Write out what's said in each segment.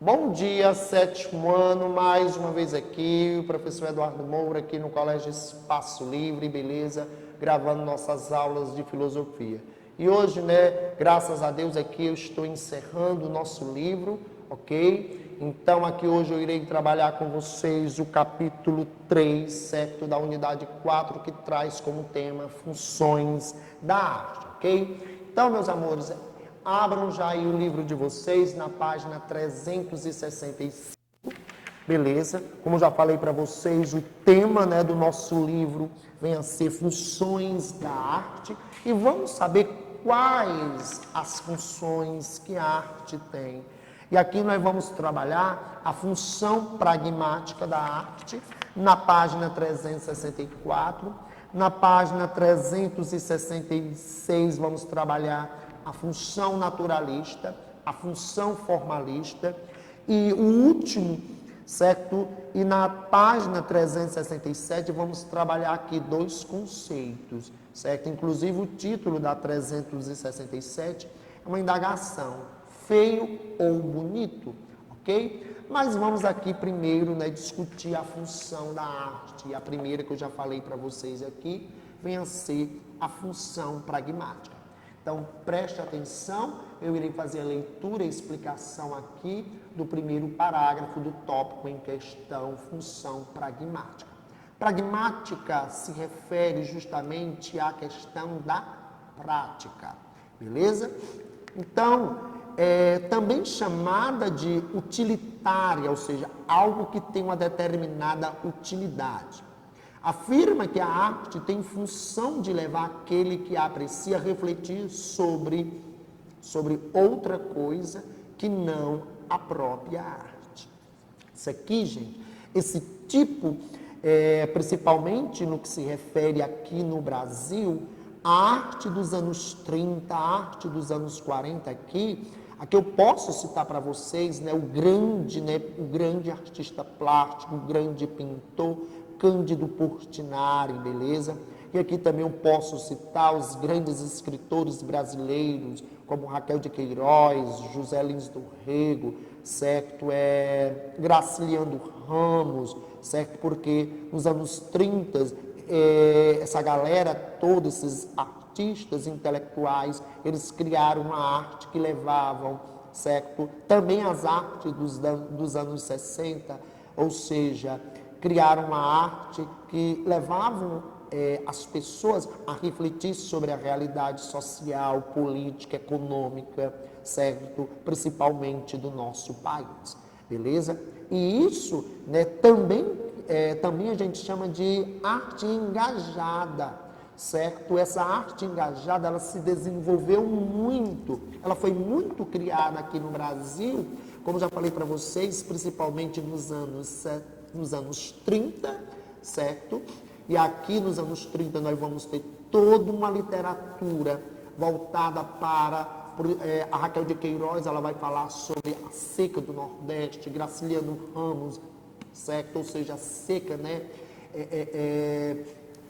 Bom dia, sétimo ano, mais uma vez aqui, o professor Eduardo Moura aqui no Colégio Espaço Livre, beleza? Gravando nossas aulas de filosofia. E hoje, graças a Deus aqui eu estou encerrando o nosso livro, ok? Então aqui hoje eu irei trabalhar com vocês o capítulo 3, certo? Da unidade 4, que traz como tema funções da arte, ok? Então, meus amores, abram já aí o livro de vocês na página 365, beleza? Como já falei para vocês, o tema do nosso livro vem a ser funções da arte e vamos saber quais as funções que a arte tem. E aqui nós vamos trabalhar a função pragmática da arte na página 364. Na página 366 vamos trabalhar a função naturalista, a função formalista e o último, certo? E na página 367 vamos trabalhar aqui dois conceitos, certo? Inclusive o título da 367 é uma indagação, feio ou bonito, ok? Mas vamos aqui primeiro discutir a função da arte. E a primeira que eu já falei para vocês aqui vem a ser a função pragmática. Então, preste atenção, eu irei fazer a leitura e explicação aqui do primeiro parágrafo do tópico em questão, função pragmática. Pragmática se refere justamente à questão da prática, beleza? Então, é também chamada de utilitária, ou seja, algo que tem uma determinada utilidade. Afirma que a arte tem função de levar aquele que a aprecia a refletir sobre outra coisa que não a própria arte. Isso aqui, gente, esse tipo, principalmente no que se refere aqui no Brasil, a arte dos anos 30, a arte dos anos 40 aqui eu posso citar para vocês o grande artista plástico, o grande pintor, Cândido Portinari, beleza? E aqui também eu posso citar os grandes escritores brasileiros, como Raquel de Queiroz, José Lins do Rego, certo? Graciliano Ramos, certo? Porque nos anos 30, essa galera toda, esses artistas intelectuais, eles criaram uma arte que levavam, certo? Também as artes dos anos 60, ou seja, criaram uma arte que levavam as pessoas a refletir sobre a realidade social, política, econômica, certo? Principalmente do nosso país, beleza? E isso também a gente chama de arte engajada, certo? Essa arte engajada, ela se desenvolveu muito, ela foi muito criada aqui no Brasil, como já falei para vocês, principalmente nos anos 30, certo? E aqui nos anos 30 nós vamos ter toda uma literatura voltada para a Raquel de Queiroz, ela vai falar sobre a seca do Nordeste, Graciliano Ramos, certo? Ou seja, a seca,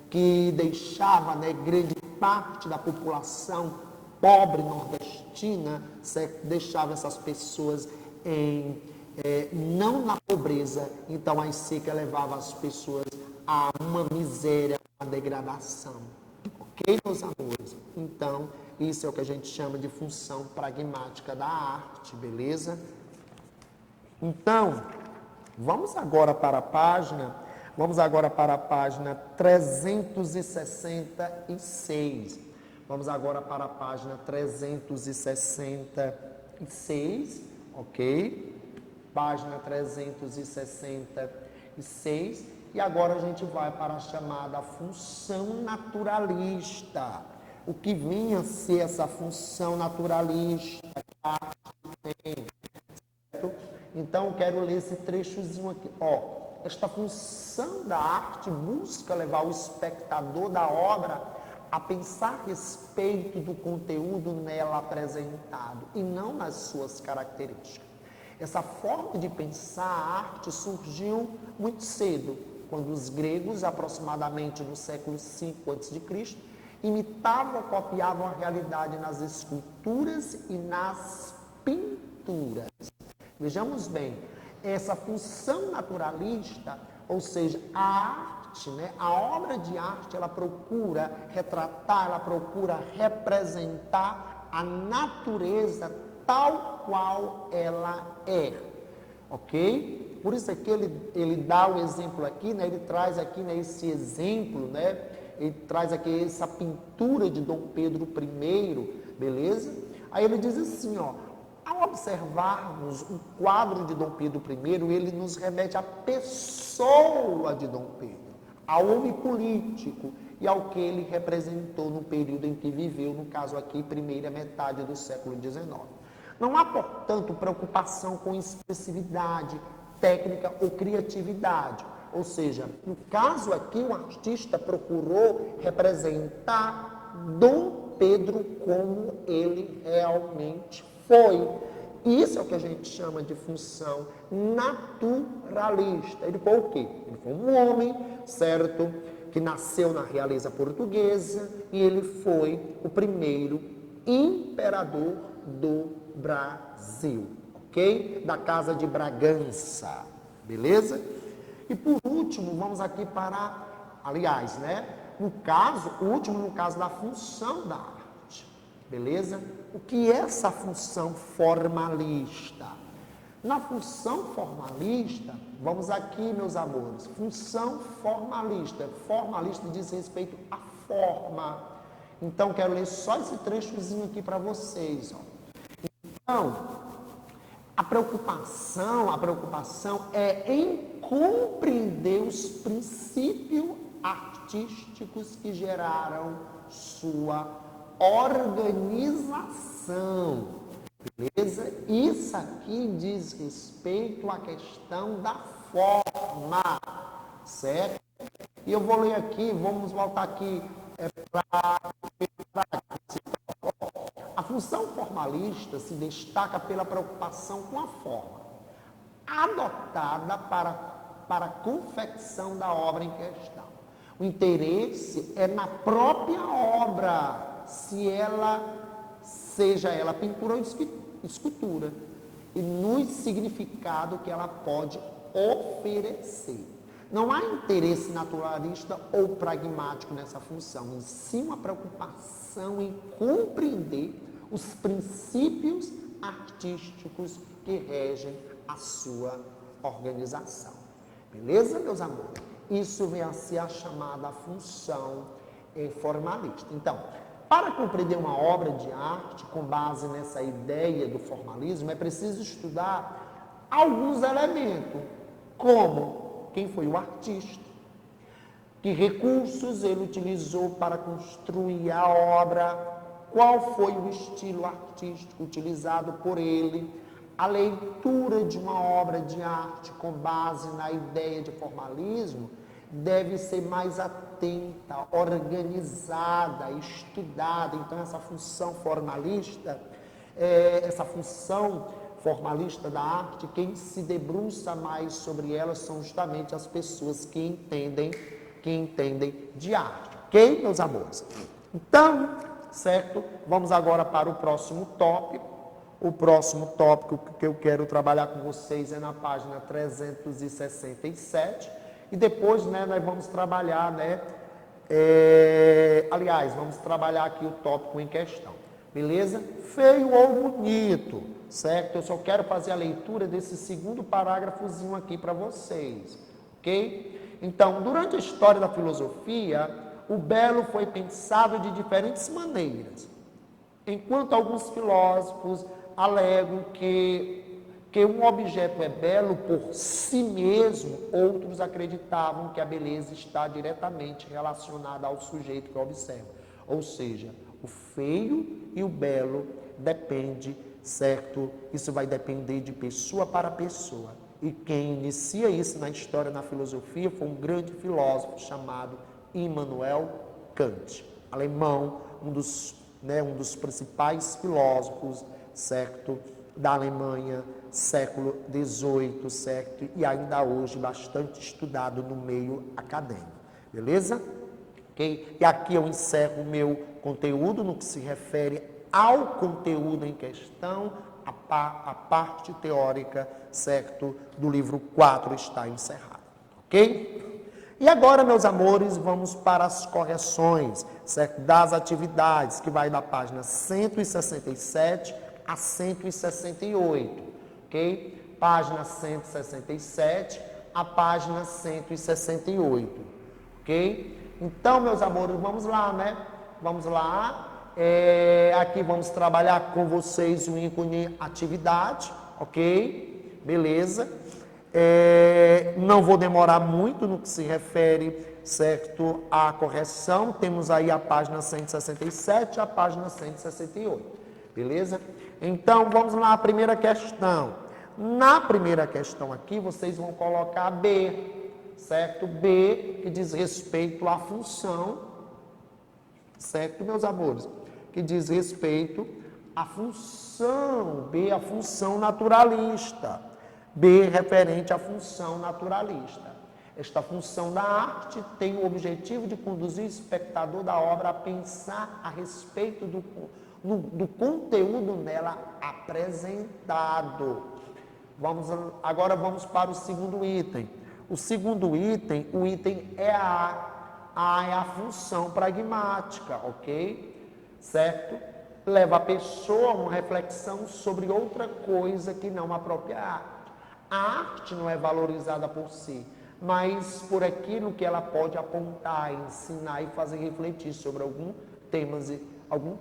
que deixava grande parte da população pobre nordestina, certo? Deixava essas pessoas não na pobreza, então a seca levava as pessoas a uma miséria, a degradação. Ok, meus amores? Então, isso é o que a gente chama de função pragmática da arte, beleza? Então, vamos agora para a página 366. Vamos agora para a página 366, ok? Página 366. E agora a gente vai para a chamada função naturalista. O que vinha a ser essa função naturalista que a arte tem, certo? Então, eu quero ler esse trechozinho aqui. Esta função da arte busca levar o espectador da obra a pensar a respeito do conteúdo nela apresentado e não nas suas características. Essa forma de pensar a arte surgiu muito cedo, quando os gregos, aproximadamente no século V a.C., imitavam ou copiavam a realidade nas esculturas e nas pinturas. Vejamos bem, essa função naturalista, ou seja, a arte, né, a obra de arte, ela procura retratar, ela procura representar a natureza tal qual ela é, ok? Por isso aqui ele dá o exemplo aqui, né, ele traz aqui, né, esse exemplo, né, ele traz aqui essa pintura de Dom Pedro I, beleza? Aí ele diz assim, ó, ao observarmos o quadro de Dom Pedro I, ele nos remete à pessoa de Dom Pedro, ao homem político e ao que ele representou no período em que viveu, no caso aqui, primeira metade do século XIX. Não há, portanto, preocupação com expressividade, técnica ou criatividade. Ou seja, no caso aqui, o artista procurou representar Dom Pedro como ele realmente foi. Isso é o que a gente chama de função naturalista. Ele foi o quê? Ele foi um homem, certo? Que nasceu na realeza portuguesa e ele foi o primeiro imperador do Brasil, ok? Da Casa de Bragança, beleza? E por último, vamos aqui para, aliás, né? No caso, o último no caso da função da arte, beleza? O que é essa função formalista? Na função formalista, vamos aqui, meus amores, função formalista. Formalista diz respeito à forma. Então, quero ler só esse trechozinho aqui para vocês, ó. Então, a preocupação é em compreender os princípios artísticos que geraram sua organização, beleza? Isso aqui diz respeito à questão da forma, certo? E eu vou ler aqui, vamos voltar aqui para a função formalista se destaca pela preocupação com a forma, adotada para a confecção da obra em questão. O interesse é na própria obra, seja ela pintura ou escultura, e no significado que ela pode oferecer. Não há interesse naturalista ou pragmático nessa função, em sim uma preocupação em compreender os princípios artísticos que regem a sua organização. Beleza, meus amores? Isso vem a ser a chamada função formalista. Então, para compreender uma obra de arte com base nessa ideia do formalismo, é preciso estudar alguns elementos, como quem foi o artista, que recursos ele utilizou para construir a obra, qual foi o estilo artístico utilizado por ele, a leitura de uma obra de arte com base na ideia de formalismo deve ser mais atenta, organizada, estudada. Então, essa função formalista da arte, quem se debruça mais sobre ela são justamente as pessoas que entendem de arte, ok, meus amores? Então, certo? Vamos agora para o próximo tópico. O próximo tópico que eu quero trabalhar com vocês é na página 367. E depois, né, nós vamos trabalhar, né? Vamos trabalhar aqui o tópico em questão. Beleza? Feio ou bonito, certo? Eu só quero fazer a leitura desse segundo parágrafozinho aqui para vocês, ok? Então, durante a história da filosofia, o belo foi pensado de diferentes maneiras. Enquanto alguns filósofos alegam que um objeto é belo por si mesmo, outros acreditavam que a beleza está diretamente relacionada ao sujeito que observa. Ou seja, o feio e o belo depende, certo? Isso vai depender de pessoa para pessoa. E quem inicia isso na história, na filosofia, foi um grande filósofo chamado Immanuel Kant, alemão, um dos principais filósofos, certo, da Alemanha, século XVIII, certo, e ainda hoje bastante estudado no meio acadêmico, beleza? Ok? E aqui eu encerro o meu conteúdo no que se refere ao conteúdo em questão, a a parte teórica, certo, do livro 4 está encerrada, ok? E agora, meus amores, vamos para as correções, certo, das atividades, que vai da página 167 a 168, ok? Página 167 a página 168, ok? Então, meus amores, vamos lá, né? Vamos lá. Aqui vamos trabalhar com vocês o ícone atividade, ok? Beleza. Não vou demorar muito no que se refere, certo, à correção. Temos aí a página 167 e a página 168, beleza? Então, vamos lá, a primeira questão. Na primeira questão aqui, vocês vão colocar B, certo? B, que diz respeito à função, certo, meus amores? Que diz respeito à função, B, a função naturalista. B, referente à função naturalista. Esta função da arte tem o objetivo de conduzir o espectador da obra a pensar a respeito do conteúdo nela apresentado. Agora vamos para o segundo item. O segundo item, o item é A. A é a função pragmática, ok? Certo? Leva a pessoa a uma reflexão sobre outra coisa que não a própria arte. A arte não é valorizada por si, mas por aquilo que ela pode apontar, ensinar e fazer refletir sobre algum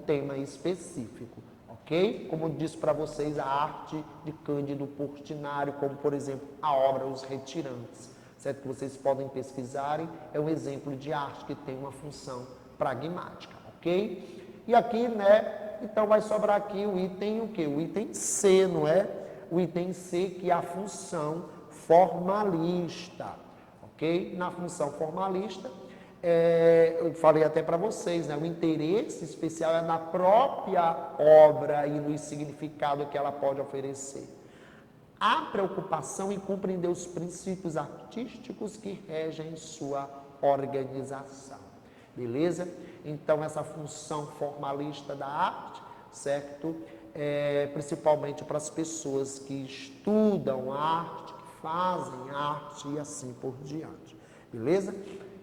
tema específico, ok? Como eu disse para vocês, a arte de Cândido Portinari, como por exemplo a obra Os Retirantes, certo? Que vocês podem pesquisarem, é um exemplo de arte que tem uma função pragmática, ok? E aqui, né, então vai sobrar aqui o item o quê? O item C, não é? O item C, que é a função formalista, ok? Na função formalista, eu falei até para vocês, né? O interesse especial é na própria obra e no significado que ela pode oferecer. Há preocupação em compreender os princípios artísticos que regem sua organização, beleza? Então, essa função formalista da arte, certo? Principalmente para as pessoas que estudam arte, que fazem arte e assim por diante, beleza?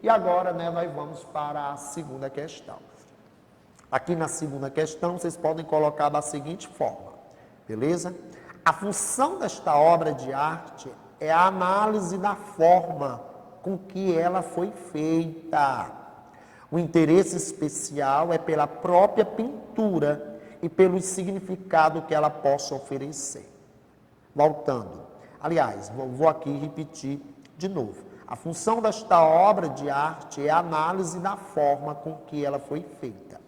E agora, né, nós vamos para a segunda questão. Aqui na segunda questão, vocês podem colocar da seguinte forma, beleza? A função desta obra de arte é a análise da forma com que ela foi feita. O interesse especial é pela própria pintura e pelo significado que ela possa oferecer. Voltando. Aliás, vou aqui repetir de novo. A função desta obra de arte é a análise da forma com que ela foi feita.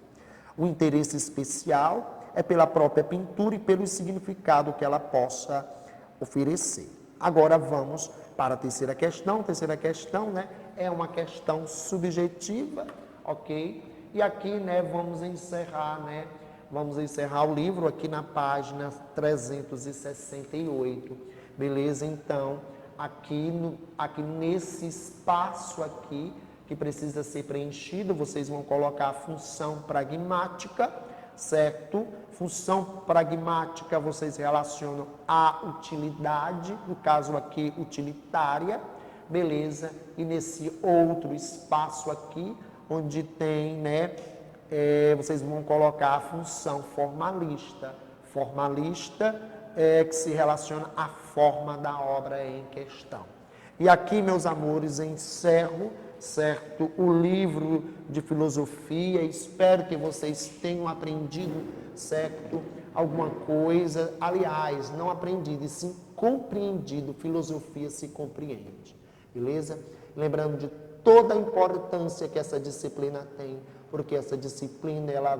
O interesse especial é pela própria pintura e pelo significado que ela possa oferecer. Agora vamos para a terceira questão. A terceira questão, né, é uma questão subjetiva, ok? E aqui, né, vamos encerrar o livro aqui na página 368, beleza? Então, aqui nesse espaço aqui, que precisa ser preenchido, vocês vão colocar a função pragmática, certo? Função pragmática, vocês relacionam a utilidade, no caso aqui, utilitária, beleza? E nesse outro espaço aqui, onde tem, né, vocês vão colocar a função formalista. Formalista que se relaciona à forma da obra em questão. E aqui, meus amores, encerro, certo, o livro de filosofia. Espero que vocês tenham aprendido, certo, alguma coisa. Aliás, não aprendido, e sim compreendido. Filosofia se compreende, beleza? Lembrando de toda a importância que essa disciplina tem, porque essa disciplina ela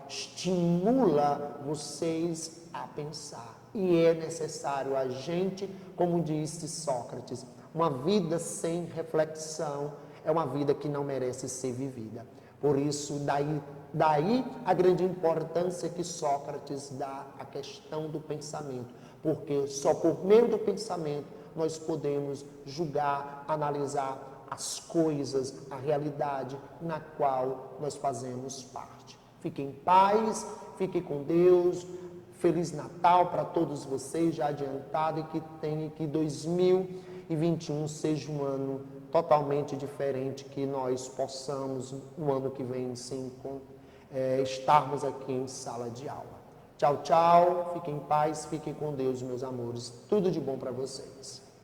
estimula vocês a pensar. E é necessário a gente, como disse Sócrates, uma vida sem reflexão é uma vida que não merece ser vivida. Por isso, daí a grande importância que Sócrates dá à questão do pensamento, porque só por meio do pensamento nós podemos julgar, analisar as coisas, a realidade na qual nós fazemos parte. Fiquem em paz, fiquem com Deus, Feliz Natal para todos vocês, já adiantado, e que 2021 seja um ano totalmente diferente, que nós possamos, no ano que vem, sim, estarmos aqui em sala de aula. Tchau, tchau, fiquem em paz, fiquem com Deus, meus amores. Tudo de bom para vocês.